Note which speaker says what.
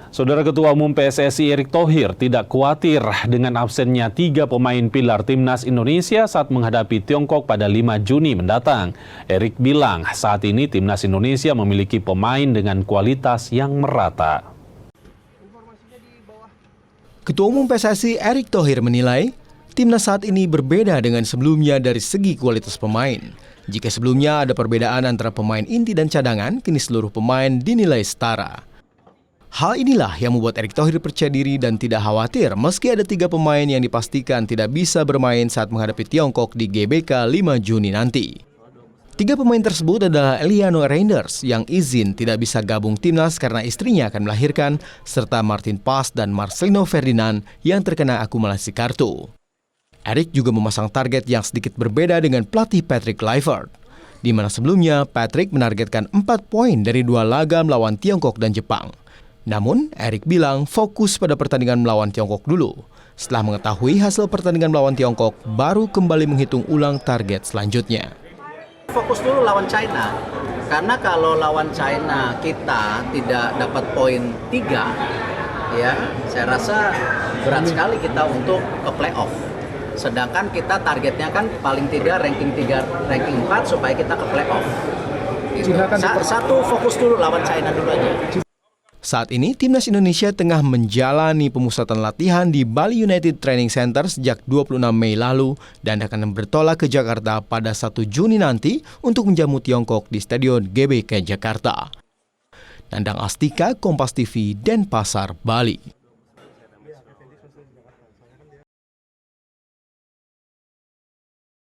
Speaker 1: Saudara Ketua Umum PSSI Erick Thohir tidak khawatir dengan absennya 3 pemain pilar Timnas Indonesia saat menghadapi Tiongkok pada 5 Juni mendatang. Erick bilang saat ini Timnas Indonesia memiliki pemain dengan kualitas yang merata.
Speaker 2: Ketua Umum PSSI Erick Thohir menilai, Timnas saat ini berbeda dengan sebelumnya dari segi kualitas pemain. Jika sebelumnya ada perbedaan antara pemain inti dan cadangan, kini seluruh pemain dinilai setara. Hal inilah yang membuat Erick Thohir percaya diri dan tidak khawatir meski ada 3 pemain yang dipastikan tidak bisa bermain saat menghadapi Tiongkok di GBK 5 Juni nanti. 3 pemain tersebut adalah Eliano Reinders yang izin tidak bisa gabung timnas karena istrinya akan melahirkan, serta Martin Pas dan Marcelino Ferdinand yang terkena akumulasi kartu. Erick juga memasang target yang sedikit berbeda dengan pelatih Patrick Kluivert, di mana sebelumnya Patrick menargetkan 4 poin dari 2 laga melawan Tiongkok dan Jepang. Namun, Erick bilang fokus pada pertandingan melawan Tiongkok dulu. Setelah mengetahui hasil pertandingan melawan Tiongkok, baru kembali menghitung ulang target selanjutnya.
Speaker 3: Fokus dulu lawan China, karena kalau lawan China kita tidak dapat poin 3, ya saya rasa berat sekali kita untuk ke playoff. Sedangkan kita targetnya kan paling tidak ranking 3, ranking 4 supaya kita ke playoff. Gitu. Satu fokus dulu lawan China dulu aja.
Speaker 2: Saat ini, Timnas Indonesia tengah menjalani pemusatan latihan di Bali United Training Center sejak 26 Mei lalu dan akan bertolak ke Jakarta pada 1 Juni nanti untuk menjamu Tiongkok di Stadion GBK Jakarta. Nandang Astika, Kompas TV, Denpasar, Bali.